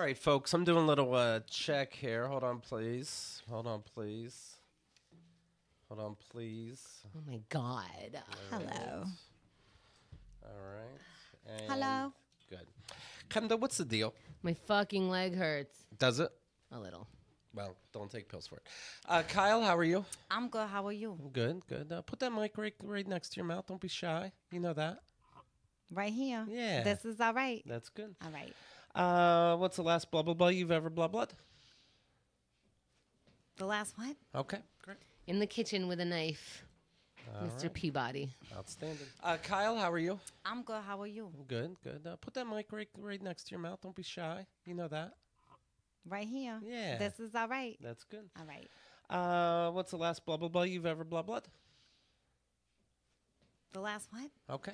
right, folks, I'm doing a little check here. Hold on, please. Hold on, please. Hold on, please. Oh, my God. Hello. All right. And Hello. Good. Kenda, what's the deal? My fucking leg hurts. Does it? A little. Well, don't take pills for it. Kyle, how are you? I'm good. How are you? Good, good. Put that mic right next to your mouth. Don't be shy. You know that. Right here. Yeah. This is all right. That's good. All right. What's the last blah, blah, blah you've ever blah, blah? The last what? Okay, great. In the kitchen with a knife. Mr. right. Peabody. Outstanding. Kyle, how are you? I'm good. How are you? Good, good. Put that mic right next to your mouth. Don't be shy. You know that. Right here. Yeah. This is all right. That's good. All right. What's the last blah, blah, blah you've ever blah, blah? The last what? Okay.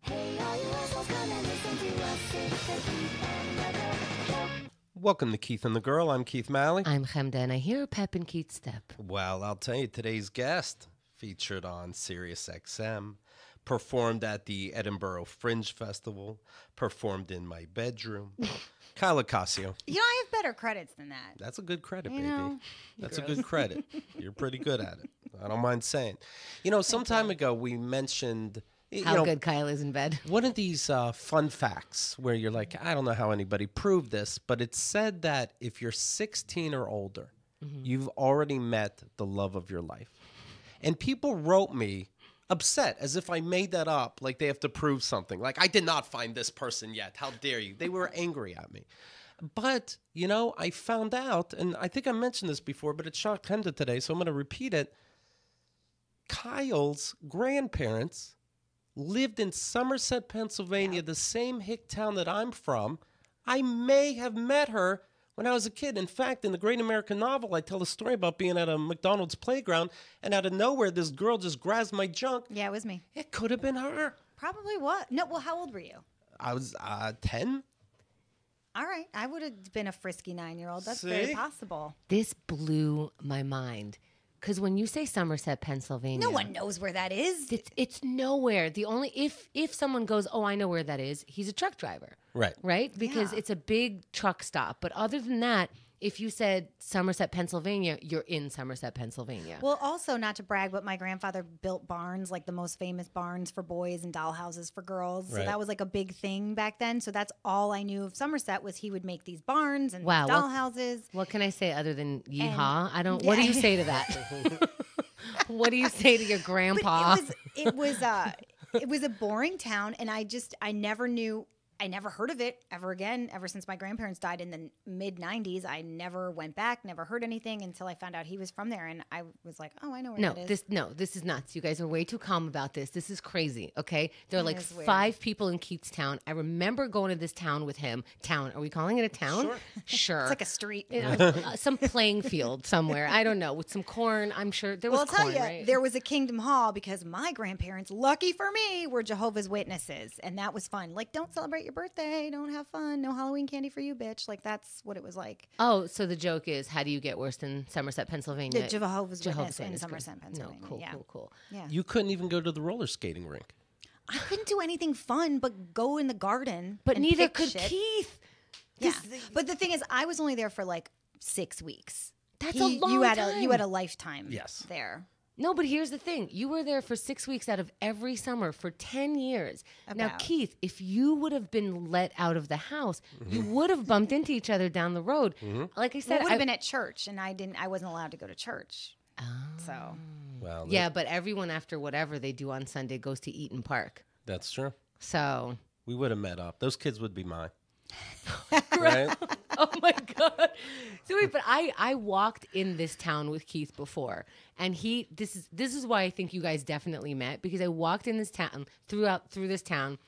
Hey, all you assholes, come and listen to us. It's the Welcome to Keith and the Girl. I'm Keith Malley. I'm Chemda, and I hear a pep in Keith's step. Well, I'll tell you, today's guest featured on Sirius XM, performed at the Edinburgh Fringe Festival, performed in my bedroom. Kyle Ocasio. You know, I have better credits than that. That's a good credit, You baby. know. That's a good credit. You're pretty good at it. I don't mind saying. You know, some time ago we mentioned... How good Kyle is in bed. One of these fun facts where you're like, I don't know how anybody proved this, but it's said that if you're 16 or older, you've already met the love of your life. And people wrote me upset as if I made that up, like they have to prove something. Like, I did not find this person yet. How dare you? They were angry at me. But, you know, I found out, and I think I mentioned this before, but it shocked Henda today, so I'm going to repeat it. Kyle's grandparents lived in Somerset, Pennsylvania, the same hick town that I'm from. I may have met her when I was a kid. In fact, in the Great American Novel, I tell a story about being at a McDonald's playground, and out of nowhere, this girl just grabs my junk. Yeah, it was me. It could have been her. Probably what? No, well, how old were you? I was 10. All right. I would have been a frisky 9-year-old. That's See? very possible. This blew my mind. Because when you say Somerset, Pennsylvania... No one knows where that is. It's nowhere. The only... If someone goes, oh, I know where that is, he's a truck driver. Right. Right? Because Yeah. it's a big truck stop. But other than that, if you said Somerset, Pennsylvania, you're in Somerset, Pennsylvania. Well, also, not to brag, but my grandfather built barns, like the most famous barns for boys and dollhouses for girls. So Right. that was like a big thing back then. So that's all I knew of Somerset was he would make these barns and Wow, what- dollhouses. What can I say other than yeehaw? And- I don't... What do you say to that? What do you say to your grandpa? But it was a boring town, and I never knew. I never heard of it ever again. Ever since my grandparents died in the mid '90s, I never went back, never heard anything until I found out he was from there, and I was like, "Oh, I know where that is." This is nuts. You guys are way too calm about this. This is crazy. Okay, there are That like is weird. 5 people in Keatstown. I remember going to this town with him. Town? Are we calling it a town? Sure. It's like a street. Some playing field somewhere. I don't know, with some corn. I'm sure there was Well, I'll tell corn, you, right? there was a Kingdom Hall because my grandparents, lucky for me, were Jehovah's Witnesses, and that was fun. Like, don't celebrate your birthday, don't have fun, no Halloween candy for you, bitch. Like, that's what it was like. Oh, so the joke is, how do you get worse than Somerset, Pennsylvania? The Jehovah's Witness in Witness. Somerset, Pennsylvania. No, cool, yeah. cool. Yeah. You couldn't even go to the roller skating rink. I couldn't do anything fun but go in the garden. But and neither pick could shit. Keith. Yeah, but the thing is, I was only there for like 6 weeks. That's a long you had time. You had a lifetime. Yes. There. No, but here's the thing. You were there for 6 weeks out of every summer for 10 years. Now, About. Keith, if you would have been let out of the house, you would have bumped into each other down the road. Like I Well, said, it would have been at church, and I wasn't allowed to go to church. Oh. So Well, Yeah, but everyone after whatever they do on Sunday goes to Eaton Park. that's true. So, We would have met up. Those kids would be mine. Right? oh my God. So wait, but I walked in this town with Keith before, and this is why I think you guys definitely met, because I walked in this town through this town,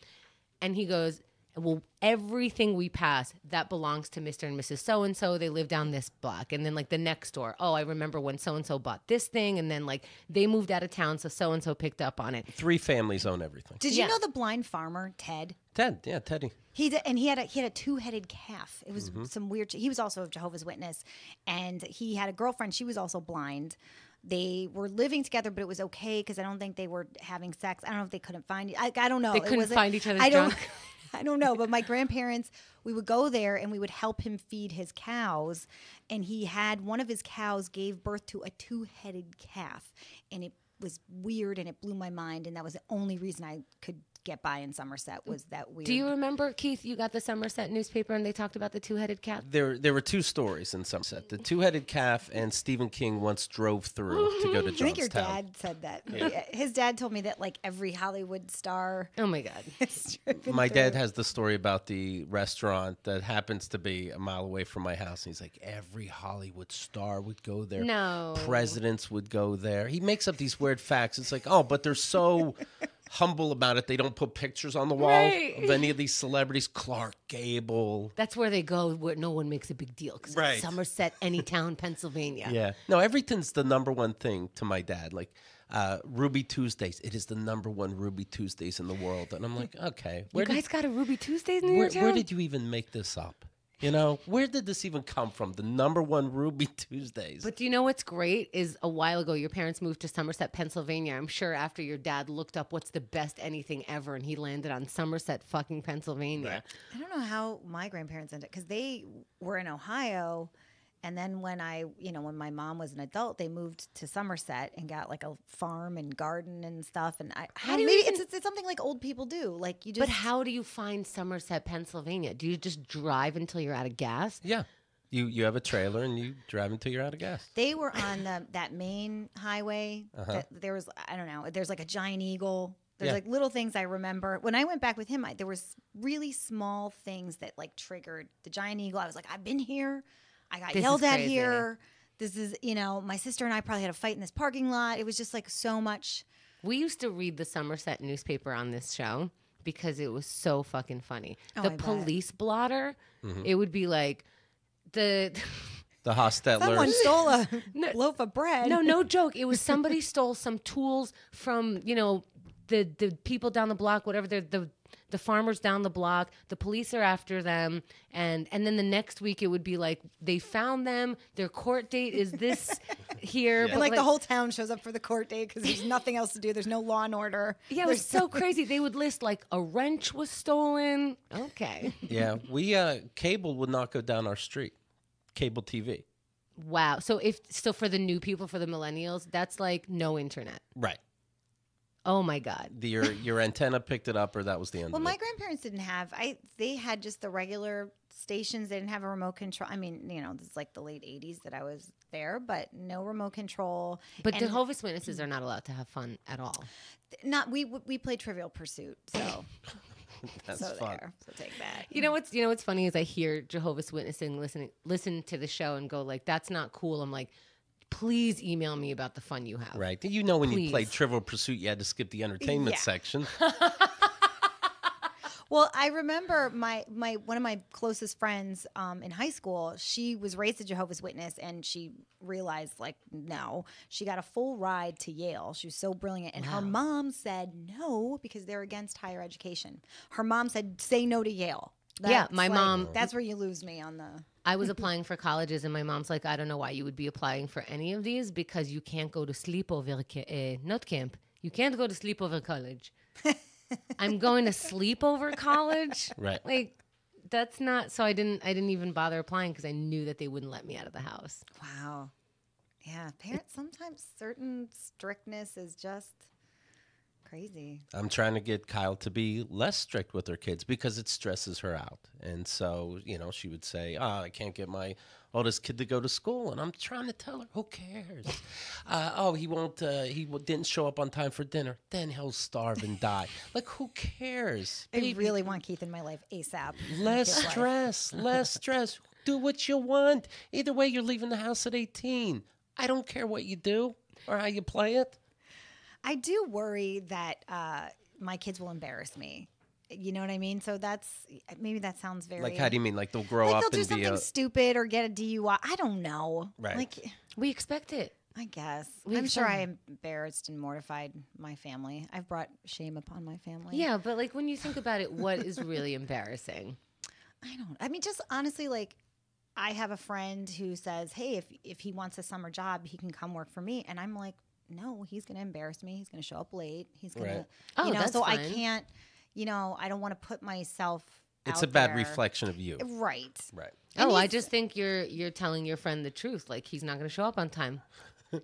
and he goes, well, everything we pass that belongs to Mr. and Mrs. So and so. They live down this block, and then like the next door. Oh, I remember when so and so bought this thing, and then like they moved out of town, so and so picked up on it. 3 families own everything. did Yeah. you know the blind farmer Ted? Ted, yeah, Teddy. He had a 2-headed calf. It was some weird. He was also a Jehovah's Witness, and he had a girlfriend. She was also blind. They were living together, but it was okay because I don't think they were having sex. I don't know if they couldn't find it. I don't know. They It couldn't wasn't- find each other's I don't. junk? I don't know. But my grandparents, we would go there and we would help him feed his cows. And he had one of his cows gave birth to a 2-headed calf, and it was weird and it blew my mind. And that was the only reason I could get by in Somerset was that weird. Do you remember, Keith, you got the Somerset newspaper and they talked about the 2-headed cat? There were 2 stories in Somerset. The 2-headed calf, and Stephen King once drove through to go to I think your Johnstown. dad said that. His dad told me that like every Hollywood star Oh my God. has driven My through. dad has the story about the restaurant that happens to be a mile away from my house. And he's like, every Hollywood star would go there. No. Presidents would go there. He makes up these weird facts. It's like, oh, but they're so humble about it. They don't put pictures on the wall Right. of any of these celebrities. Clark Gable. That's where they go where no one makes a big deal. 'Cause Right. it's Somerset, Anytown, Pennsylvania. Yeah. No, everything's the number one thing to my dad. Like Ruby Tuesdays. It is the number one Ruby Tuesdays in the world. And I'm like, okay. You guys got a Ruby Tuesdays in your town? Where did you even make this up? You know, where did this even come from? The #1 Ruby Tuesdays. But do you know what's great is a while ago your parents moved to Somerset, Pennsylvania. I'm sure after your dad looked up what's the best anything ever and he landed on Somerset fucking Pennsylvania. Right. I don't know how my grandparents ended because they were in Ohio. And then when when my mom was an adult, they moved to Somerset and got like a farm and garden and stuff. And How do you maybe even- it's something like old people do. Like you just. But how do you find Somerset, Pennsylvania? Do you just drive until you're out of gas? Yeah. You have a trailer and you drive until you're out of gas. They were on that main highway. There was, I don't know, there's like a giant eagle. There's like little things I remember. When I went back with him, there was really small things that like triggered the giant eagle. I was like, I've been here. I got yelled at here. This is, my sister and I probably had a fight in this parking lot. It was just like so much. We used to read the Somerset newspaper on this show because it was so fucking funny. The police blotter, it would be like the Hostetler. Someone stole a loaf of bread. No joke. It was somebody stole some tools from, the people down the block, whatever, the farmers down the block. The police are after them. And then the next week it would be like, they found them. Their court date is this here. And like the whole town shows up for the court date because there's nothing else to do. There's no law and order. Yeah, it was so crazy. They would list like a wrench was stolen. Okay. Yeah, cable would not go down our street. Cable TV. Wow. So for the new people, for the millennials, that's like no internet. Right. Oh my God. Your antenna picked it up, or that was the end Well, of my it. grandparents didn't have. They had just the regular stations. They didn't have a remote control. I mean, this is like the late '80s that I was there, but no remote control. But And Jehovah's Witnesses are not allowed to have fun at all. not we played Trivial Pursuit, so That's so fun. there. So take that. You know what's funny is I hear Jehovah's Witnessing listen to the show and go like, that's not cool. I'm like, please email me about the fun you have. Right. When Please. you played Trivial Pursuit, you had to skip the entertainment Yeah. section. Well, I remember one of my closest friends in high school. She was raised a Jehovah's Witness, and she realized, like, no. She got a full ride to Yale. She was so brilliant, and her mom said no because they're against higher education. Her mom said, "Say no to Yale." Yeah, my mom- That's where you lose me on the. I was applying for colleges, and my mom's like, I don't know why you would be applying for any of these because you can't go to sleepover, not camp. You can't go to sleepover college. I'm going to sleepover college? Right. Like, that's not, so I didn't even bother applying because I knew that they wouldn't let me out of the house. Wow. Yeah, parents, sometimes certain strictness is just crazy. I'm trying to get Kyle to be less strict with her kids because it stresses her out. And so, she would say, I can't get my oldest kid to go to school. And I'm trying to tell her, who cares? He didn't show up on time for dinner. Then he'll starve and die. Like, who cares? I really want Keith in my life ASAP. Less His life. stress, less stress. Do what you want. Either way, you're leaving the house at 18. I don't care what you do or how you play it. I do worry that my kids will embarrass me. You know what I mean? So maybe that sounds very. Like, how do you mean? Like, they'll grow like up they'll do and be something stupid or get a DUI. I don't know. Right. Like, We expect it. I guess. We I'm sure I expect- embarrassed and mortified my family. I've brought shame upon my family. Yeah, but like when you think about it, what is really embarrassing? I mean, just honestly, like, I have a friend who says, hey, if he wants a summer job, he can come work for me. And I'm like, no, he's going to embarrass me. He's going to show up late. He's going Right. to, Oh, that's so I fine. can't, I don't want to put myself It's out a bad there. reflection of you. Right. Right. And Oh, I he's- just think you're telling your friend the truth. Like he's not going to show up on time.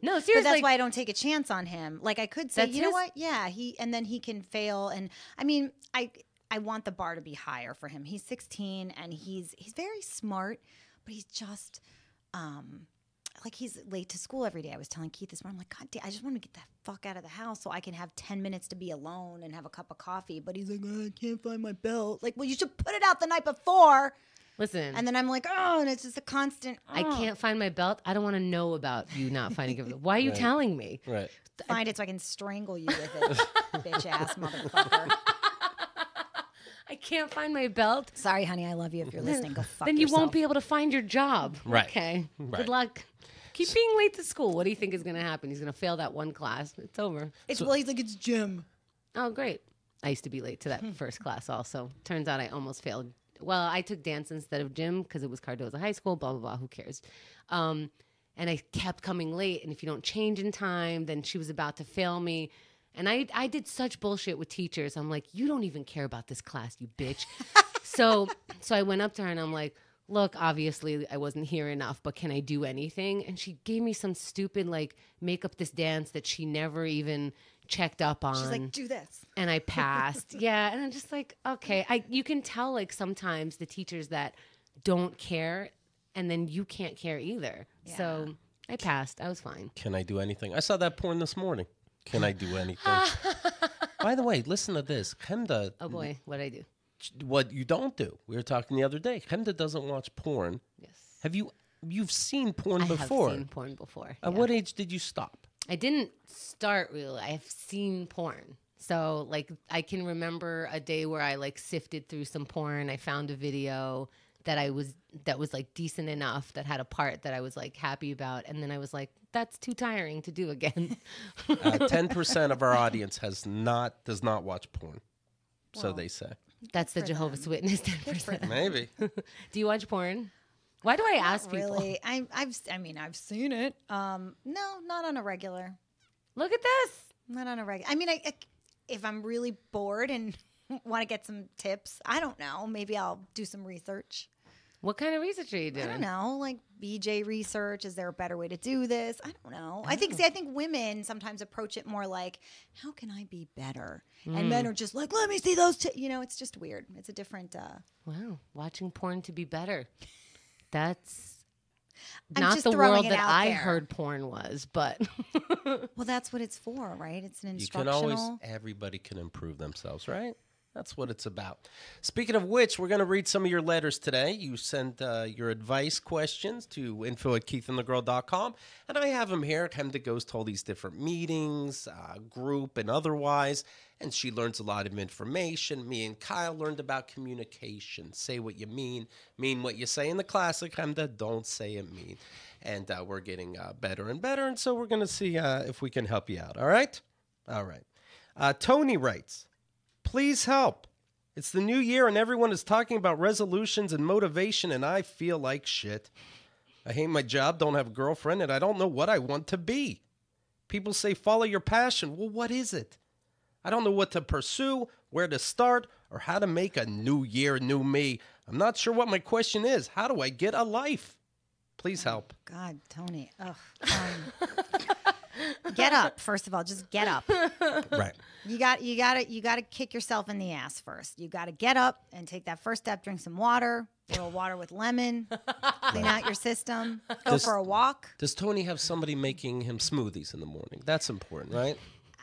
No, But seriously. that's why I don't take a chance on him. Like I could say, That's you know his- what? Yeah, and then he can fail. And I mean, I want the bar to be higher for him. He's 16 and he's very smart, but he's just like he's late to school every day. I was telling Keith this morning, I'm like, God damn, I just want to get the fuck out of the house so I can have 10 minutes to be alone and have a cup of coffee. But he's like, oh, I can't find my belt. Like, well, you should put it out the night before. Listen, And then I'm like, oh, and it's just a constant. I can't find my belt. I don't want to know about you not finding it. Why are you telling me? Right. Find it so I can strangle you with it, bitch ass motherfucker. I can't find my belt. Sorry, honey, I love you. If you're listening, go fuck Then you yourself. won't be able to find your job. Right. Okay. Right. Good luck. Keep being late to school. What do you think is going to happen? He's going to fail that one class. It's over. Well, he's like, it's gym. Oh, great. I used to be late to that first class also. Turns out I almost failed well, I took dance instead of gym because it was Cardozo High School, blah, blah, blah. Who cares? And I kept coming late. And if you don't change in time, then she was about to fail me. And I did such bullshit with teachers. I'm like, you don't even care about this class, you bitch. So I went up to her and I'm like, look, obviously I wasn't here enough, but can I do anything? And she gave me some stupid, like, make up this dance that she never even checked up on. She's like, do this. And I passed. Yeah. And I'm just like, okay. You can tell, like, sometimes the teachers that don't care, and then you can't care either. Yeah. So I passed. I was fine. Can I do anything? I saw that porn this morning. Can I do anything? By the way, listen to this. Hemda. Oh, boy. What'd I do? What you don't do. We were talking the other day. Hemda doesn't watch porn. Yes. You've seen porn before? I have seen porn before. At what age did you stop? I didn't start really. I've seen porn. So, like, I can remember a day where I, like, sifted through some porn. I found a video that was like decent enough, that had a part that I was like happy about, and then I was like, that's too tiring to do again. 10% of our audience does not watch porn. Well, so they say. That's the Jehovah's Witness 10%. Maybe. Do you watch porn? Why do I ask people? Really? I've seen it. No, not on a regular. Look at this. Not on a regular. I mean, if I'm really bored and want to get some tips, I don't know. Maybe I'll do some research. What kind of research are you doing? I don't know, like BJ research. Is there a better way to do this? I don't know. I think women sometimes approach it more like, how can I be better? And men are just like, let me see those. It's just weird. It's a different. Wow, watching porn to be better. That's I'm not just the throwing world it that out I there. heard porn was, but Well, that's what it's for, right? It's an You can instructional. everybody can improve themselves, right? That's what it's about. Speaking of which, we're going to read some of your letters today. You sent your advice questions to info@keithandthegirl.com, and I have them here. Hemda goes to all these different meetings, group and otherwise, and she learns a lot of information. Me and Kyle learned about communication. Say what you mean what you say. In the classic, Hemda, don't say it mean. And we're getting better and better, and so we're going to see if we can help you out, all right? All right. Tony writes, please help. It's the new year and everyone is talking about resolutions and motivation and I feel like shit. I hate my job, don't have a girlfriend, and I don't know what I want to be. People say follow your passion. Well, what is it? I don't know what to pursue, where to start, or how to make a new year, new me. I'm not sure what my question is. How do I get a life? Please help. God, Tony. Ugh. Get up. First of all, just get up. Right. You got to kick yourself in the ass first. You got to get up and take that first step. Drink some water. A little water with lemon. Clean out your system. Go for a walk. Does Tony have somebody making him smoothies in the morning? That's important, right?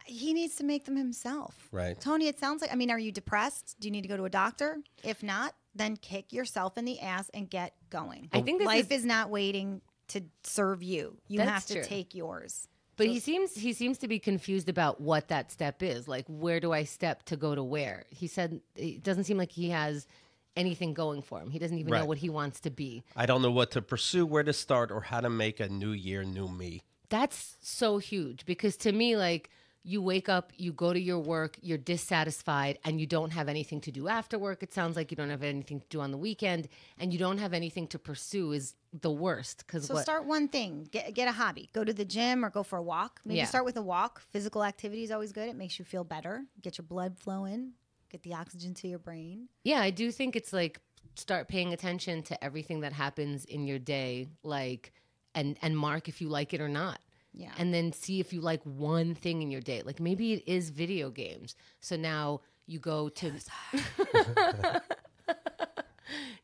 He needs to make them himself. Right. Tony, it sounds like, are you depressed? Do you need to go to a doctor? If not, then kick yourself in the ass and get going. I think life is not waiting to serve you. You That's have to true. take yours. But he seems to be confused about what that step is. Like, where do I step to go to where? He said it doesn't seem like he has anything going for him. He doesn't even know what he wants to be. I don't know what to pursue, where to start, or how to make a new year, new me. That's so huge because to me, like, you wake up, you go to your work, you're dissatisfied, and you don't have anything to do after work. It sounds like you don't have anything to do on the weekend, and you don't have anything to pursue is the worst. So start one thing. Get a hobby. Go to the gym or go for a walk. Maybe start with a walk. Physical activity is always good. It makes you feel better. Get your blood flowing. Get the oxygen to your brain. Yeah, I do think it's like start paying attention to everything that happens in your day, like, and mark if you like it or not. Yeah. And then see if you like one thing in your day. Like maybe it is video games. So now you go to...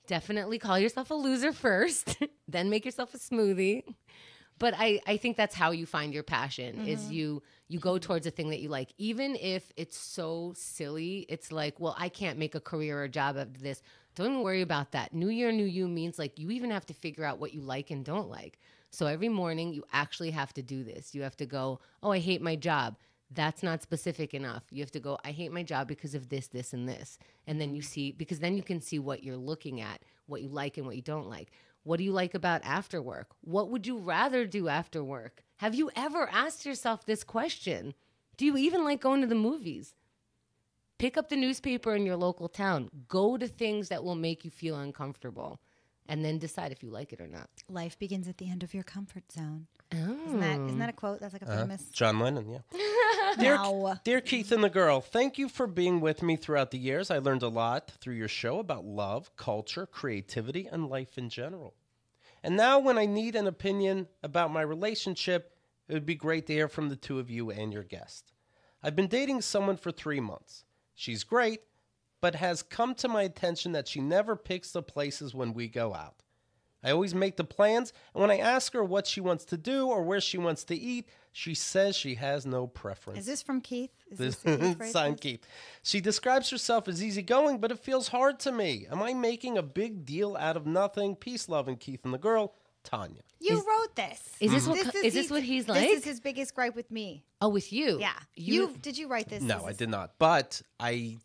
Definitely call yourself a loser first, then make yourself a smoothie. But I think that's how you find your passion is you go towards a thing that you like. Even if it's so silly, it's like, well, I can't make a career or a job out of this. Don't even worry about that. New year, new you means like you even have to figure out what you like and don't like. So every morning you actually have to do this. You have to go, oh, I hate my job. That's not specific enough. You have to go, I hate my job because of this, this, and this. And then you see, because then you can see what you're looking at, what you like and what you don't like. What do you like about after work? What would you rather do after work? Have you ever asked yourself this question? Do you even like going to the movies? Pick up the newspaper in your local town. Go to things that will make you feel uncomfortable, and then decide if you like it or not. Life begins at the end of your comfort zone. Oh. Isn't that a quote? That's like a famous. John Lennon, yeah. No. Dear Keith and the girl, thank you for being with me throughout the years. I learned a lot through your show about love, culture, creativity, and life in general. And now when I need an opinion about my relationship, it would be great to hear from the two of you and your guest. I've been dating someone for 3 months. She's great, but has come to my attention that she never picks the places when we go out. I always make the plans, and when I ask her what she wants to do or where she wants to eat, she says she has no preference. Is this from Keith? Is Signed Keith. She describes herself as easygoing, but it feels hard to me. Am I making a big deal out of nothing? Peace, love, and Keith and the girl, Tanya. You wrote this. Is this what he's like? This is his biggest gripe with me. Oh, with you? Yeah. Did you write this? No, I did not. But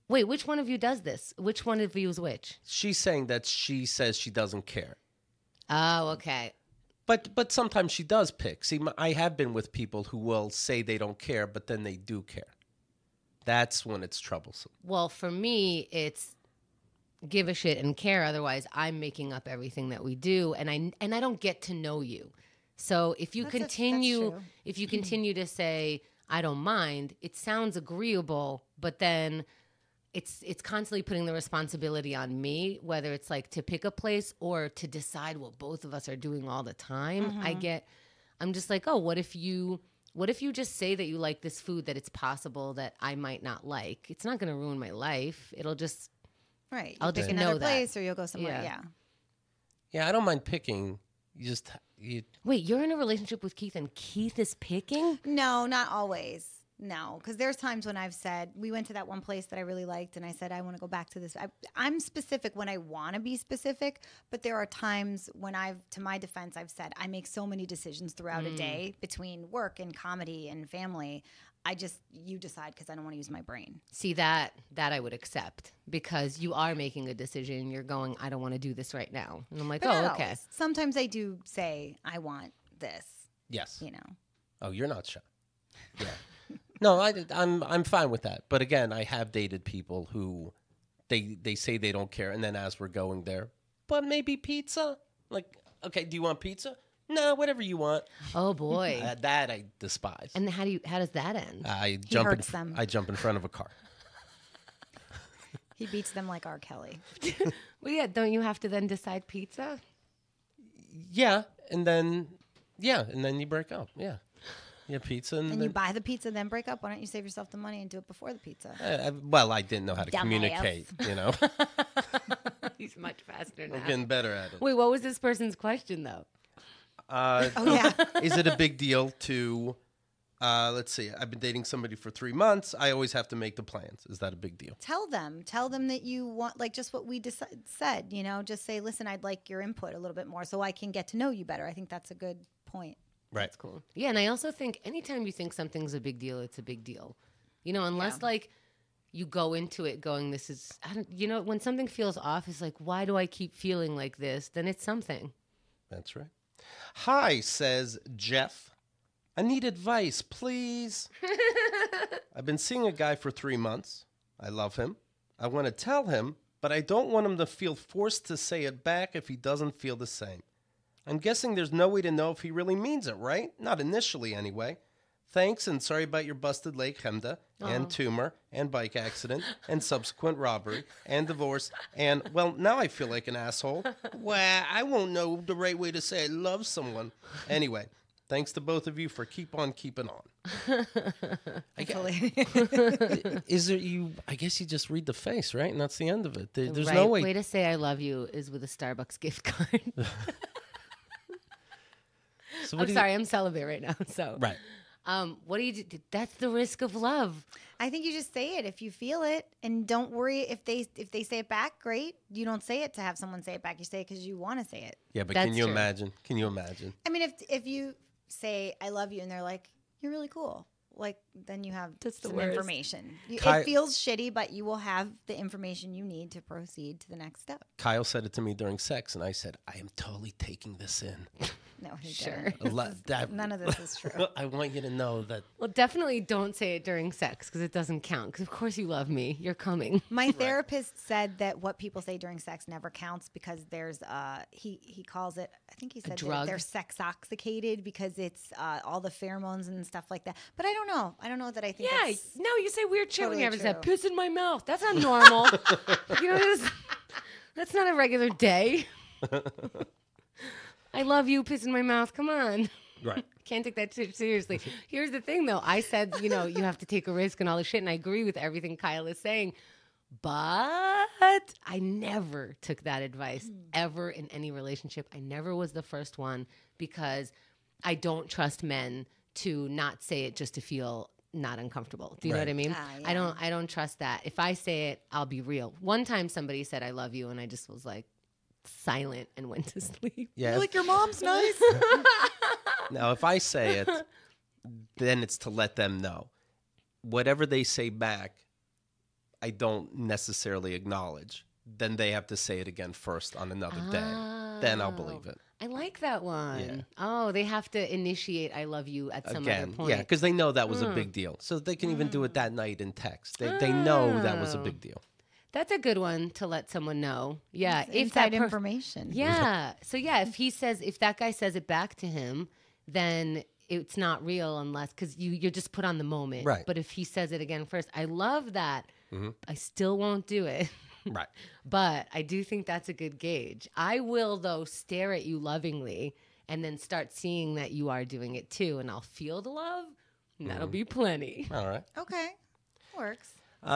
Wait, which one of you does this? Which one of you is which? she's saying that she says she doesn't care. Oh, okay. But sometimes she does pick. See, I have been with people who will say they don't care, but then they do care. That's when it's troublesome. Well, for me, it's give a shit and care. Otherwise, I'm making up everything that we do, and I don't get to know you. So if you That's continue, true. if you continue to say I don't mind, it sounds agreeable, but then it's constantly putting the responsibility on me, whether it's like to pick a place or to decide what both of us are doing all the time. I'm just like, oh, what if you just say that you like this food that it's possible that I might not like? It's not going to ruin my life. It'll just Right. I'll You'll just pick know another that. place, or you'll go somewhere. Yeah. Yeah. Yeah, I don't mind picking. Wait, you're in a relationship with Keith and Keith is picking? No, not always. No, because there's times when I've said, we went to that one place that I really liked, and I said, I want to go back to this. I'm specific when I want to be specific, but there are times when to my defense, I've said, I make so many decisions throughout a day between work and comedy and family. You decide, because I don't want to use my brain. See, that I would accept, because you are making a decision. You're going, I don't want to do this right now. And I'm like, But oh, not okay. always. Sometimes I do say, I want this, Yes. you know. Oh, you're not shy. Yeah. No, I'm fine with that. But again, I have dated people who they say they don't care, and then as we're going there, but maybe pizza. Like, okay, do you want pizza? No, whatever you want. Oh boy. That I despise. And how does that end? I hurts them. I jump in front of a car. He beats them like R. Kelly. Well, yeah, don't you have to then decide pizza? Yeah, and then you break up. Yeah. Yeah, pizza. And you buy the pizza, then break up. Why don't you save yourself the money and do it before the pizza? Well, I didn't know how to Dumbass. communicate, you know. He's much faster now. I'm getting better at it. Wait, what was this person's question though? Oh, yeah. Is it a big deal to, let's see, I've been dating somebody for 3 months. I always have to make the plans. Is that a big deal? Tell them that you want, like just what we said, you know, just say, listen, I'd like your input a little bit more so I can get to know you better. I think that's a good point. Right. That's cool. Yeah, and I also think anytime you think something's a big deal, it's a big deal. You know, unless like you go into it going, this is, when something feels off, it's like, why do I keep feeling like this? Then it's something. That's right. Hi, says Jeff. I need advice, please. I've been seeing a guy for 3 months. I love him. I want to tell him, but I don't want him to feel forced to say it back if he doesn't feel the same. I'm guessing there's no way to know if he really means it, right? Not initially, anyway. Thanks, and sorry about your busted leg, Chemda, and tumor, and bike accident, and subsequent robbery, and divorce, and, well, now I feel like an asshole. Well, I won't know the right way to say I love someone. Anyway, thanks to both of you for keep on keeping on. I guess you just read the face, right? And that's the end of it. There's right. no way. Way to say I love you is with a Starbucks gift card. So I'm sorry, I'm celibate right now. So right. What do you do? That's the risk of love. I think you just say it if you feel it, and don't worry if they say it back. Great, you don't say it to have someone say it back. You say it because you want to say it. Yeah, but That's can you true. imagine? Can you imagine? I mean, if you say I love you and they're like, you're really cool, like then you have That's the some worst. information. Kai- It feels shitty, but you will have the information you need to proceed to the next step. Kyle said it to me during sex, and I said, I am totally taking this in. No, he Sure. didn't. None of this is true. I want you to know that. Well, definitely don't say it during sex because it doesn't count. Because of course you love me. You're coming. My therapist said that what people say during sex never counts because there's he calls it, I think he said drug? they're sex-oxicated because it's all the pheromones and stuff like that. But I don't know. I don't know that I think Yeah. that's No, you say weird shit when you have totally that true. piss in my mouth. That's not normal. That's not a regular day. I love you, piss in my mouth. Come on. Right. Can't take that shit seriously. Here's the thing, though. I said, you have to take a risk and all this shit, and I agree with everything Kyle is saying. But I never took that advice ever in any relationship. I never was the first one because I don't trust men to not say it just to feel not uncomfortable. Do you know what I mean? Yeah. I don't trust that. If I say it, I'll be real. One time somebody said I love you, and I just was like silent and went to sleep. Yeah. You're like, your mom's nice. Now, if I say it, then it's to let them know. Whatever they say back, I don't necessarily acknowledge. Then they have to say it again first on another day. Then I'll believe it. I like that one. Yeah. Oh, they have to initiate I love you at some other Again, point. yeah, because they know that was a big deal. So they can even do it that night in text. They know that was a big deal. That's a good one to let someone know. Yeah. It's inside that information. Yeah. So yeah, if that guy says it back to him, then it's not real unless, because you're just put on the moment. Right. But if he says it again first, I love that. I still won't do it. Right. But I do think that's a good gauge. I will, though, stare at you lovingly and then start seeing that you are doing it too. And I'll feel the love. And that'll be plenty. All right. Okay. Works.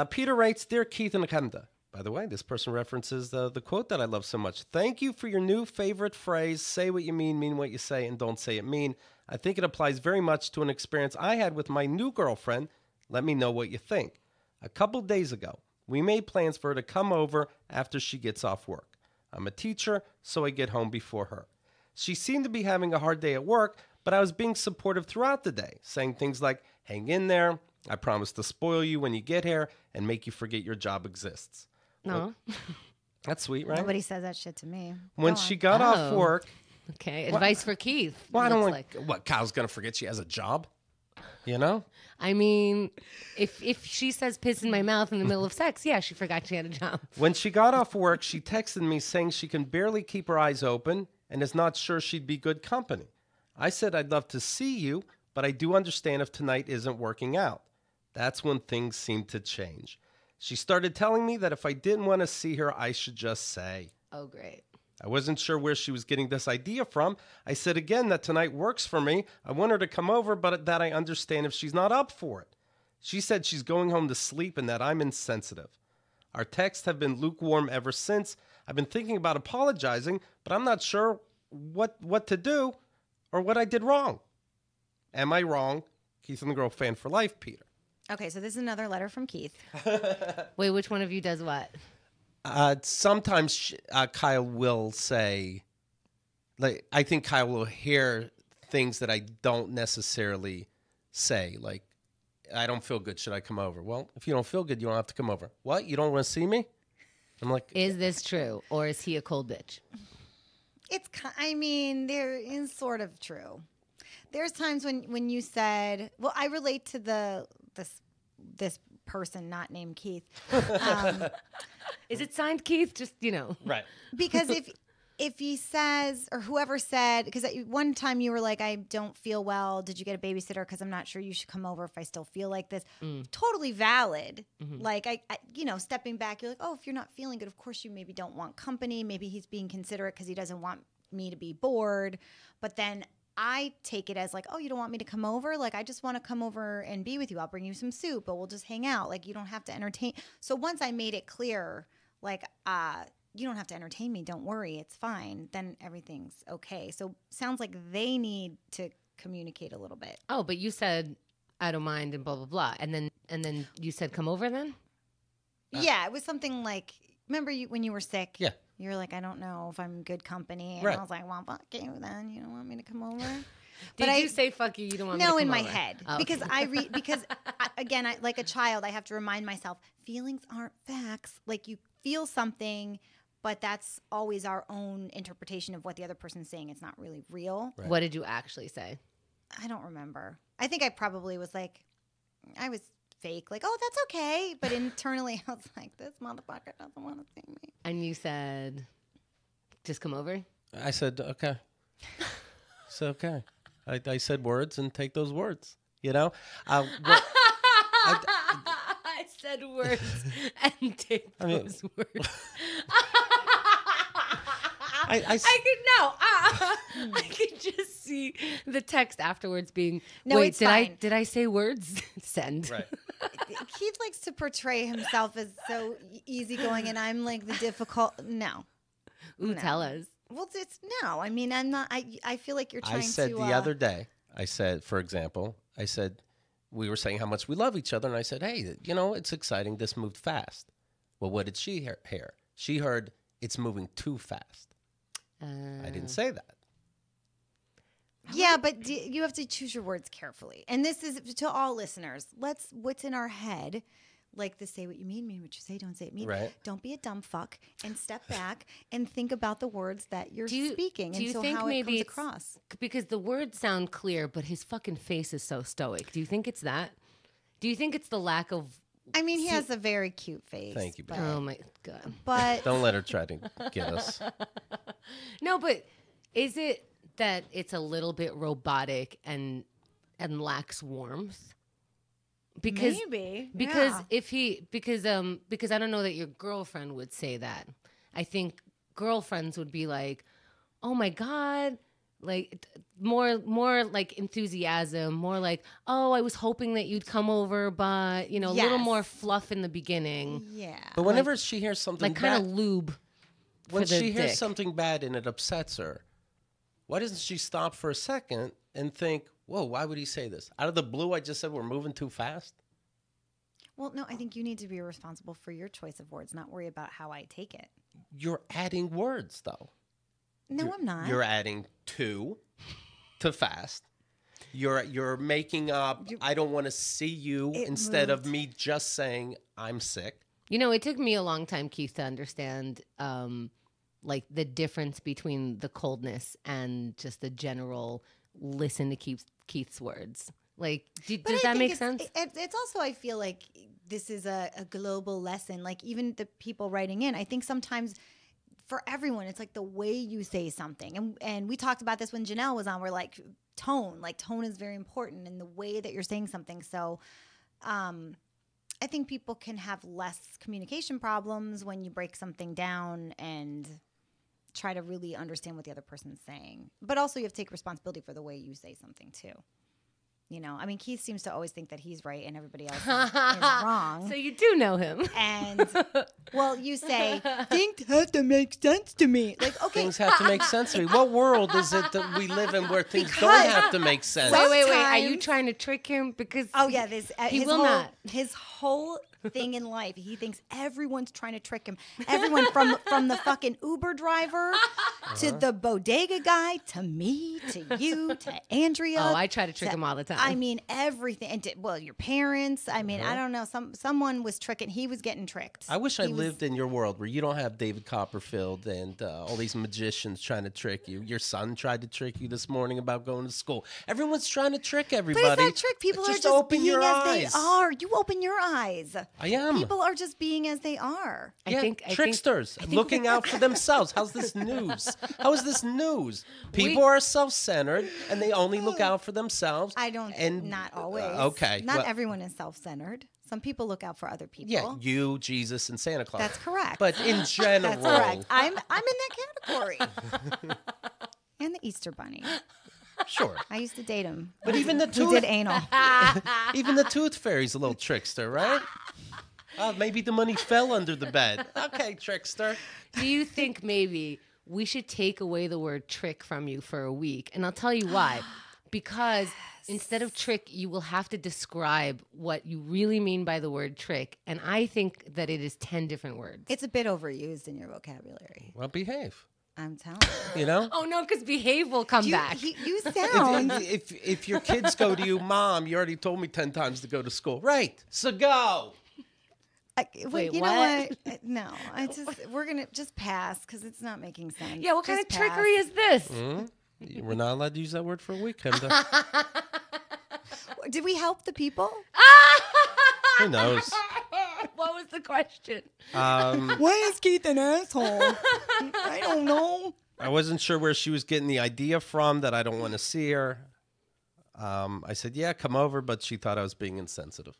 Peter writes, Dear Keith and Akanda. By the way, this person references the quote that I love so much. Thank you for your new favorite phrase, say what you mean what you say, and don't say it mean. I think it applies very much to an experience I had with my new girlfriend. Let me know what you think. A couple days ago, we made plans for her to come over after she gets off work. I'm a teacher, so I get home before her. She seemed to be having a hard day at work, but I was being supportive throughout the day, saying things like, hang in there, I promise to spoil you when you get here and make you forget your job exists. No. That's sweet, right? Nobody says that shit to me. When Go she on. got off Oh. work, Okay. Advice for Keith. well, I don't looks like, what, Kyle's going to forget she has a job? You know? I mean, if she says piss in my mouth in the middle of sex, yeah, she forgot she had a job. When she got off work, she texted me saying she can barely keep her eyes open and is not sure she'd be good company. I said I'd love to see you, but I do understand if tonight isn't working out. That's when things seemed to change. She started telling me that if I didn't want to see her, I should just say. Oh, great. I wasn't sure where she was getting this idea from. I said again that tonight works for me. I want her to come over, but that I understand if she's not up for it. She said she's going home to sleep and that I'm insensitive. Our texts have been lukewarm ever since. I've been thinking about apologizing, but I'm not sure what to do or what I did wrong. Am I wrong? Keith and the Girl fan for life, Peter. Okay, so this is another letter from Keith. Wait, which one of you does what? Sometimes Kyle will say, like, I think Kyle will hear things that I don't necessarily say. Like, I don't feel good. Should I come over? Well, if you don't feel good, you don't have to come over. What? You don't want to see me? I'm like, Is this true? Or is he a cold bitch? There is sort of true. There's times when you said, well, I relate to this person not named Keith. Is it signed Keith? Just, right. Because if he says, or whoever said, because one time you were like, I don't feel well. Did you get a babysitter? Because I'm not sure you should come over if I still feel like this. Totally valid. Like, I stepping back, you're like, oh, if you're not feeling good, of course you maybe don't want company. Maybe he's being considerate because he doesn't want me to be bored. But then I take it as like, oh, you don't want me to come over? Like, I just want to come over and be with you. I'll bring you some soup, but we'll just hang out. Like, you don't have to entertain. So once I made it clear, like, you don't have to entertain me. Don't worry. It's fine. Then everything's okay. So sounds like they need to communicate a little bit. Oh, but you said, I don't mind and blah, blah, blah. And then you said, come over then? Yeah, it was something like, remember when you were sick? Yeah. You were like, I don't know if I'm good company. And Right. I was like, well, fuck you then. You don't want me to come over? Did you say fuck you? You don't want me to No, come in my over? head. Oh, Because okay. again, like a child, I have to remind myself, feelings aren't facts. Like, you feel something, but that's always our own interpretation of what the other person's saying. It's not really real. Right. What did you actually say? I don't remember. I think I probably was like, I was fake, like, oh, that's okay. But internally, I was like, this motherfucker doesn't want to see me. And you said, just come over? I said, okay. It's okay. I said words and take those words, you know? I said words and take those words. I could just see the text afterwards being, No, wait, it's fine. did I say words? Send. Right. Keith likes to portray himself as so easygoing, and I'm like the difficult. No. Ooh, tell us. Well, it's no. I mean, I'm not. I feel like you're trying to. I said the other day, I said, for example, I said, we were saying how much we love each other, and I said, hey, you know, it's exciting. This moved fast. Well, what did she hear? She heard it's moving too fast. I didn't say that. Yeah, but you have to choose your words carefully. And this is to all listeners. What's in our head, like the say what you mean what you say, don't say it mean. Right. Don't be a dumb fuck and step back and think about the words that you're speaking. Do you and so think how maybe it comes across. Because the words sound clear, but his fucking face is so stoic. Do you think it's that? Do you think it's the lack of... I mean, he has a very cute face. Thank you, babe. Oh, my God. But Don't let her try to get us. No, but is it that it's a little bit robotic and lacks warmth? Because maybe. because I don't know that your girlfriend would say that. I think girlfriends would be like, "Oh my God," like more like enthusiasm, more like, "Oh, I was hoping that you'd come over," but a little more fluff in the beginning. Yeah. But whenever she hears something Like kind bad, of lube. when for the she hears dick. something bad and it upsets her, why doesn't she stop for a second and think, whoa, why would he say this? Out of the blue, I just said we're moving too fast? Well, no, I think you need to be responsible for your choice of words, not worry about how I take it. You're adding words, though. No, I'm not. You're adding to fast. You're making up, I don't want to see you, instead of me just saying I'm sick. It took me a long time, Keith, to understand like the difference between the coldness and just the general listen to Keith's words. Like, does that make sense? It's also, I feel like this is a global lesson. Like, even the people writing in, I think sometimes for everyone, it's like the way you say something. And we talked about this when Janelle was on. We're like, tone is very important in the way that you're saying something. So I think people can have less communication problems when you break something down and try to really understand what the other person's saying. But also you have to take responsibility for the way you say something too. I mean, Keith seems to always think that he's right and everybody else is wrong. So you do know him. And, well, you say, things have to make sense to me. Like, okay. Things have to make sense to me. What world is it that we live in where things don't have to make sense? Wait. Are you trying to trick him? Because he will not. His whole thing in life, he thinks everyone's trying to trick him. Everyone from the fucking Uber driver to the bodega guy to me to you to Andrea. Oh, I try to trick him all the time. I mean, everything. And your parents. I mean, I don't know. Someone was tricking. He was getting tricked. I wish I lived in your world where you don't have David Copperfield and all these magicians trying to trick you. Your son tried to trick you this morning about going to school. Everyone's trying to trick everybody. But it's not trick. People are just open being your as eyes. they are. You open your eyes. I am. People are just being as they are. I think tricksters looking out for themselves. How's this news? How is this news? People are self-centered and they only look out for themselves. Not always. Okay. Not everyone is self-centered. Some people look out for other people. Yeah, you, Jesus, and Santa Claus. That's correct. But in general, that's correct. I'm in that category. And the Easter Bunny. Sure. I used to date him. But even the we did anal. Even the Tooth Fairy's a little trickster, right? Maybe the money fell under the bed. Okay, trickster. Do you think maybe we should take away the word trick from you for a week? And I'll tell you why. Because instead of trick, you will have to describe what you really mean by the word trick. And I think that it is 10 different words. It's a bit overused in your vocabulary. Well, behave. I'm telling you. Oh, no, because behave will come back. You sound... If your kids go to you, Mom, you already told me 10 times to go to school. Right. So go. Wait, you what? know what? No, we're gonna just pass because it's not making sense. Yeah, what kind of Just trickery is this? We're not allowed to use that word for a week, Hemda. Did we help the people? Who knows? What was the question? Why is Keith an asshole? I don't know. I wasn't sure where she was getting the idea from that I don't want to see her. I said, yeah, come over, but she thought I was being insensitive.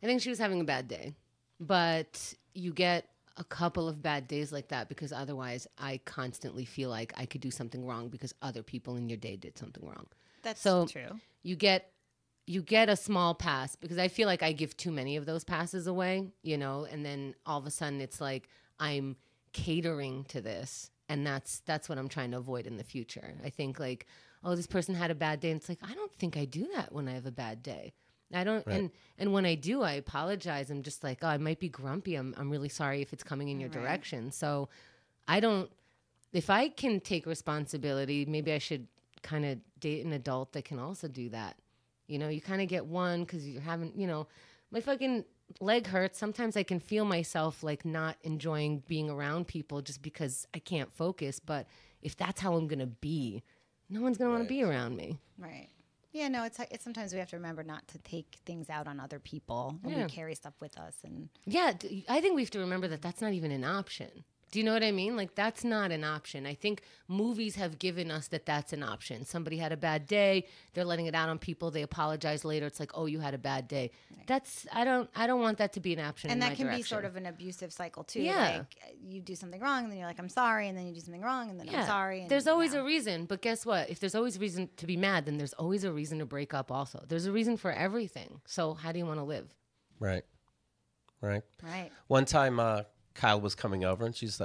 I think she was having a bad day. But you get a couple of bad days like that because otherwise I constantly feel like I could do something wrong because other people in your day did something wrong. That's so true. You get a small pass because I feel like I give too many of those passes away, and then all of a sudden it's like I'm catering to this, and that's what I'm trying to avoid in the future. I think like, oh, this person had a bad day, and it's like I don't think I do that when I have a bad day. I don't, right. and when I do, I apologize. I'm just like, oh, I might be grumpy. I'm really sorry if it's coming in your direction. So I don't. If I can take responsibility, maybe I should kind of date an adult that can also do that. You kind of get one because you're having, my fucking leg hurts. Sometimes I can feel myself like not enjoying being around people just because I can't focus. But if that's how I'm going to be, no one's going to want to be around me. Right. Yeah, no, it's sometimes we have to remember not to take things out on other people when we carry stuff with us. And yeah, I think we have to remember that that's not even an option. Do you know what I mean? Like, that's not an option. I think movies have given us that that's an option. Somebody had a bad day. They're letting it out on people. They apologize later. It's like, oh, you had a bad day. Right. I don't want that to be an option in my direction. And that can be sort of an abusive cycle, too. Yeah. Like, you do something wrong, and then you're like, I'm sorry. And then you do something wrong, and then I'm sorry. And, there's always a reason. But guess what? If there's always reason to be mad, then there's always a reason to break up also. There's a reason for everything. So how do you want to live? Right. Right. One time, Kyle was coming over, and she's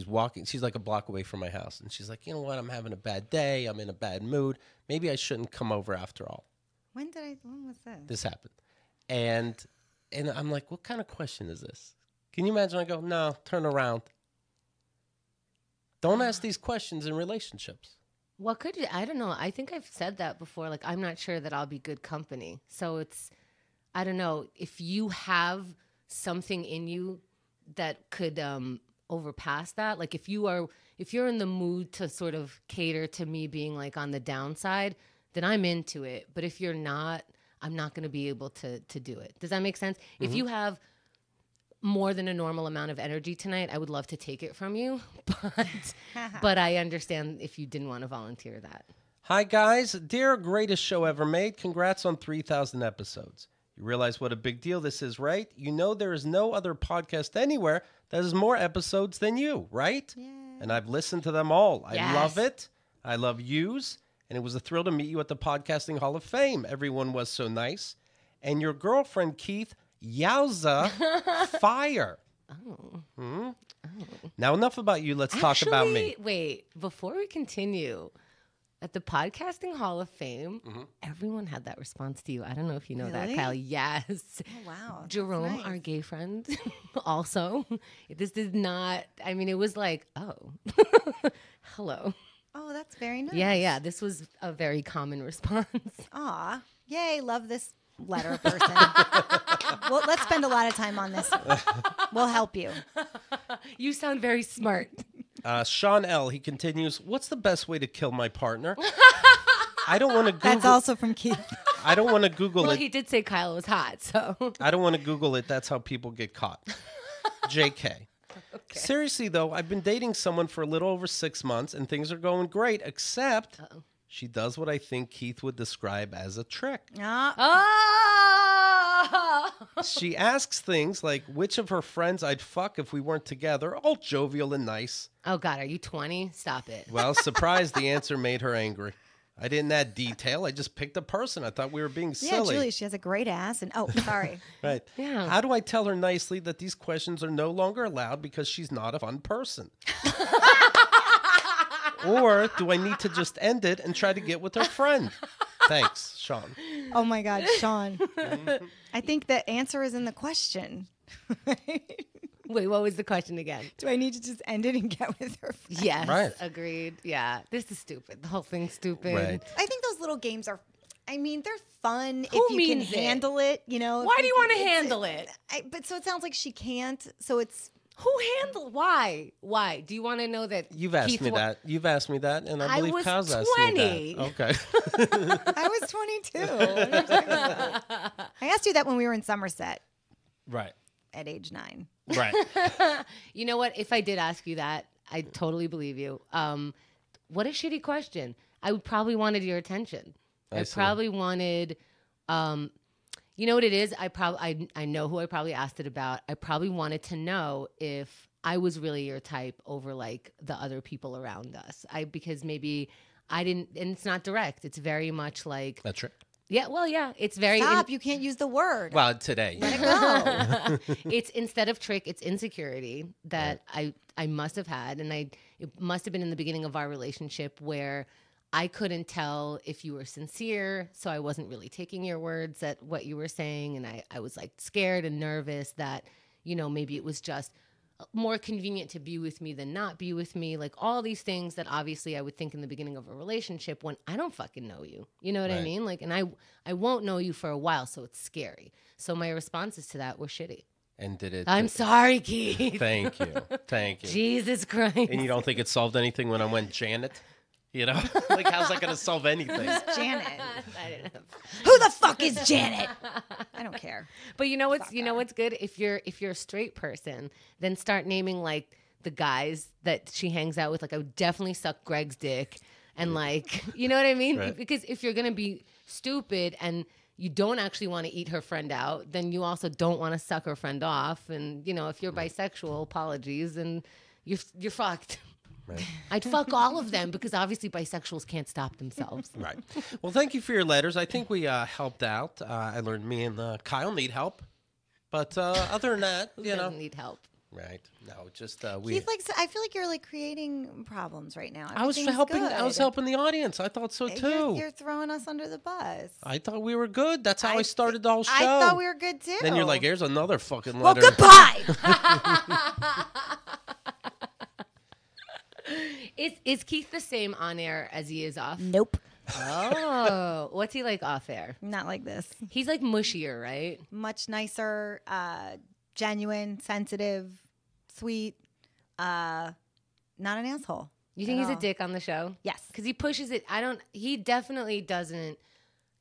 walking. She's like a block away from my house, and she's like, you know what? I'm having a bad day. I'm in a bad mood. Maybe I shouldn't come over after all. When was this? This happened, and I'm like, what kind of question is this? Can you imagine? I go, no, turn around. Don't ask these questions in relationships. What could you? I don't know. I think I've said that before. Like, I'm not sure that I'll be good company. So it's, I don't know, if you have something in you that could overpass that. Like if you're in the mood to sort of cater to me being like on the downside, then I'm into it. But if you're not, I'm not going to be able to do it. Does that make sense? Mm-hmm. If you have more than a normal amount of energy tonight, I would love to take it from you. But I understand if you didn't want to volunteer that. Hi, guys. Dear greatest show ever made. Congrats on 3,000 episodes. You realize what a big deal this is, right? You know there is no other podcast anywhere that has more episodes than you, right? Yeah. And I've listened to them all. I love it. I love yous. And it was a thrill to meet you at the Podcasting Hall of Fame. Everyone was so nice. And your girlfriend, Keith, yowza, fire. Oh. Oh. Now, enough about you. Let's talk about me. Wait, before we continue, at the Podcasting Hall of Fame, everyone had that response to you. I don't know if you know that, Kyle. Yes. Oh, wow. Jerome, nice. our gay friend, also. This did not, I mean, it was like, oh, hello. Oh, that's very nice. Yeah. This was a very common response. Aw. Yay, love this letter person. Well, let's spend a lot of time on this. We'll help you. You sound very smart. Sean L., he continues, what's the best way to kill my partner? I don't want to Google. That's also from Keith. I don't want to Google it. Well, he did say Kyle was hot, so. I don't want to Google it. That's how people get caught. JK. Okay. Seriously, though, I've been dating someone for a little over 6 months, and things are going great, except she does what I think Keith would describe as a trick. She asks things like which of her friends I'd fuck if we weren't together, all jovial and nice. Oh, God, are you 20? Stop it. Well, surprised the answer made her angry. I didn't add detail. I just picked a person. I thought we were being silly. Yeah, Julie, she has a great ass. And sorry. Right. Yeah. How do I tell her nicely that these questions are no longer allowed because she's not a fun person? Or do I need to just end it and try to get with her friend? Thanks, Sean. Oh, my God, Sean. I think the answer is in the question. Wait, what was the question again? Do I need to just end it and get with her friend? Yes, right. Agreed. Yeah, this is stupid. The whole thing's stupid. Right. I think those little games are I mean, they're fun Who if you can means it? handle it. You know. Why if do you can- want to it's- handle it? But so it sounds like she can't. So it's Who handle? Why? Why? Do you want to know that? You've asked Keith me that. You've asked me that, and I I believe was Kyle's asked 20. me that. Okay. I was 22. What are you talking about? I asked you that when we were in Somerset Right. at age 9. Right. You know what? If I did ask you that, I totally believe you. What a shitty question. I would probably wanted your attention. I see. probably wanted. You know what it is? I know who I probably asked it about. I probably wanted to know if I was really your type over like the other people around us. Because maybe I didn't, and it's not direct. It's very much like That's right. yeah. Well, yeah. It's very Stop! You can't use the word. Well, today. Let it go. It's instead of trick, it's insecurity that I must have had, and it must have been in the beginning of our relationship where I couldn't tell if you were sincere, so I wasn't really taking your words at what you were saying, and I was like scared and nervous that, you know, maybe it was just more convenient to be with me than not be with me, like all these things that obviously I would think in the beginning of a relationship when I don't fucking know you. You know what I Right. mean? Like, and I won't know you for a while, so it's scary. So my responses to that were shitty. And did it? I'm sorry, Keith. Thank you. Thank you. Jesus Christ. And you don't think it solved anything when I went Janet? You know, like how's that going to solve anything? Janet. I didn't have. Who the fuck is Janet? I don't care. But you know what's good? If you're a straight person, then start naming like the guys that she hangs out with. Like I would definitely suck Greg's dick, and like you know what I mean? Right. Because if you're gonna be stupid and you don't actually want to eat her friend out, then you also don't want to suck her friend off. And you know, if you're bisexual, apologies, and you're fucked. Right. I'd fuck all of them because obviously bisexuals can't stop themselves. Right. Well, thank you for your letters. I think we helped out. I learned me and Kyle need help. But other than that, Who you know. doesn't need help? Right. No, just we. Keith, like, I feel like you're like creating problems right now. I was Everything's helping. good. I was helping the audience. I thought so too. You're throwing us under the bus. I thought we were good. That's how I started the whole show. I thought we were good too. Then you're like, here's another fucking well, letter. goodbye. Is Keith the same on air as he is off? Nope. Oh, what's he like off air? Not like this. He's like mushier, right? Much nicer, genuine, sensitive, sweet. Not an asshole. You think at he's a all. dick on the show? Yes. Because he pushes it. He definitely doesn't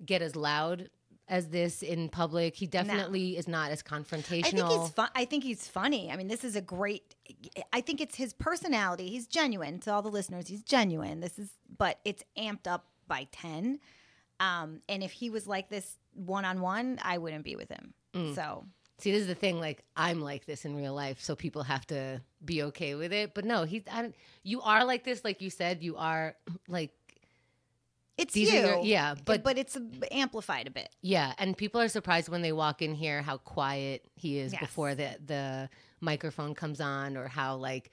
get as loud as this in public. He definitely is not as confrontational. I think he's fun. I think he's funny. I mean, this is a great. I think it's his personality. He's genuine to all the listeners. He's genuine. But it's amped up by 10. And if he was like this one-on-one, I wouldn't be with him. So See, this is the thing. Like, I'm like this in real life, so people have to be okay with it. But no, you are like this, like you said. You are like. it's These are you. your- yeah, but it's amplified a bit. Yeah, and people are surprised when they walk in here how quiet he is Yes. before the microphone comes on, or how like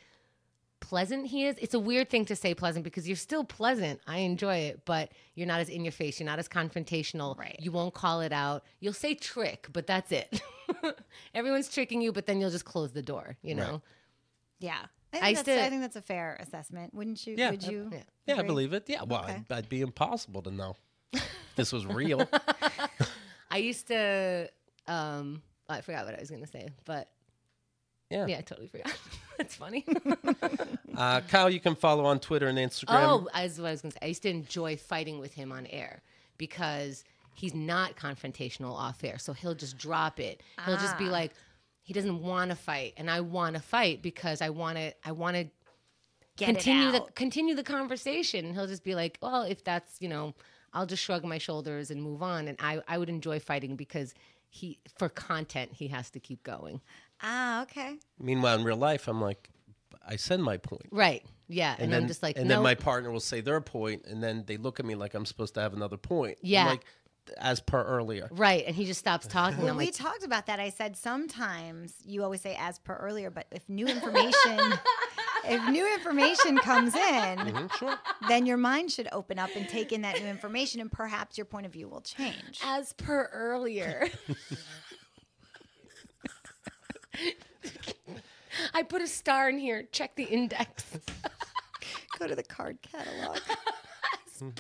pleasant he is. It's a weird thing to say pleasant because you're still pleasant. I enjoy it, but you're not as in your face. You're not as confrontational. Right. You won't call it out. You'll say trick, but that's it. Everyone's tricking you, but then you'll just close the door, you know? Right. Yeah. I I think that's a fair assessment. Wouldn't you? Yeah. Would you? Yeah. Yeah, I agree? believe it. Yeah, well, Okay. it'd be impossible to know. This was real. I used to, I forgot what I was going to say, but Yeah. yeah, I totally forgot. That's funny. Kyle, you can follow on Twitter and Instagram. Oh, as what I was going to say. I used to enjoy fighting with him on air because he's not confrontational off air. So he'll just drop it. He'll just be like, he doesn't want to fight, and I want to fight because I want to Get it out. continue the conversation. And he'll just be like, well, if that's, you know, I'll just shrug my shoulders and move on. And I would enjoy fighting because for content, he has to keep going. Okay. Meanwhile, in real life, I'm like, I said my point. Right. Yeah. And then, I'm just like, and no. then my partner will say their point, and then they look at me like I'm supposed to have another point. I'm Yeah. like, as per earlier. Right. And he just stops talking. When I'm we like, talked about that, I said sometimes you always say as per earlier, but if new information, comes in, Sure. then your mind should open up and take in that new information, and perhaps your point of view will change. as per earlier. I put a star in here. Check the index. Go to the card catalog. As in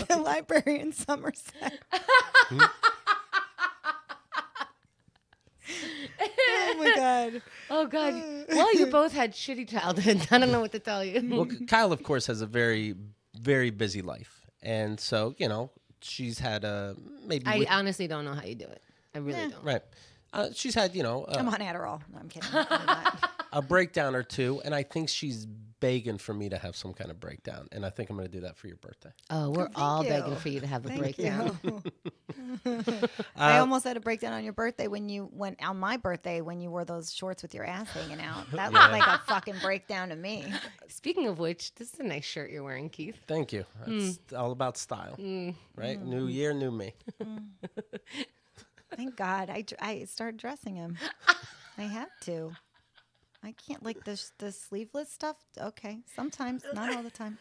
the library in Somerset. Oh my God. Oh God. Well, you both had shitty childhoods. I don't know what to tell you. Well, Kyle, of course, has a very, very busy life. And so, she's had maybe... I honestly don't know how you do it. I really don't. Right. She's had, I'm on Adderall. No, I'm kidding. I'm not. a breakdown or two, and I think she's begging for me to have some kind of breakdown, and I think I'm going to do that for your birthday. Oh, we're all you. begging for you to have a breakdown. I almost had a breakdown on your birthday when you went on my birthday when you wore those shorts with your ass hanging out. That looked like a fucking breakdown to me. Speaking of which, this is a nice shirt you're wearing, Keith. Thank you. It's all about style, right? New year, new me. Thank God I started dressing him. I had to. I can't like the sleeveless stuff. Okay, sometimes, not all the time.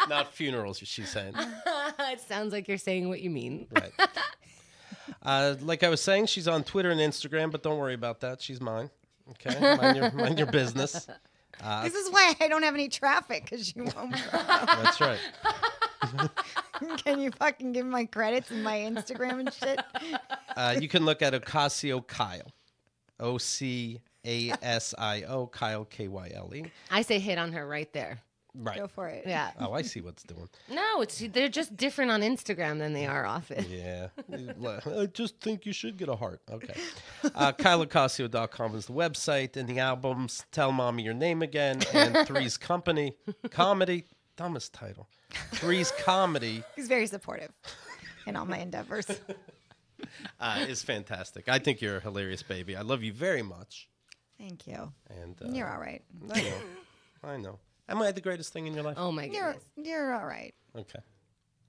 Not funerals, she's saying. It sounds like you're saying what you mean. Right. Like I was saying, she's on Twitter and Instagram, but don't worry about that. She's mine. Okay, mind your business. This is why I don't have any traffic, because you won't. That's right. Can you fucking give my credits and my Instagram and shit? You can look at Ocasio Kyle. Ocasio Kyle, Kyle. I say hit on her right there. Right. Go for it. Yeah. Oh, I see what's doing. No, they're just different on Instagram than they are often. Yeah. I just think you should get a heart. Okay. KyleOcasio.com is the website, and the albums Tell Mommy Your Name Again and Three's Comedy. Dumbest title. Three's Comedy. He's very supportive in all my endeavors. Is fantastic. I think you're a hilarious baby. I love you very much. Thank you. And You're all right. I know. Am I the greatest thing in your life? Oh my goodness. You're all right. Okay.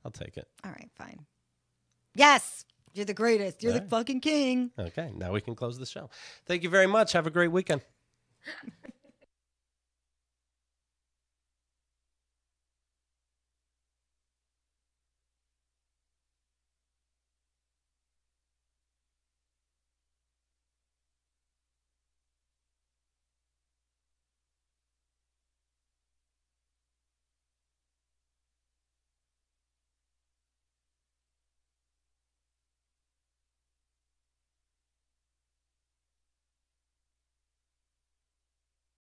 I'll take it. All right, fine. Yes, you're the greatest. You're All the right. fucking king. Okay. Now we can close the show. Thank you very much. Have a great weekend.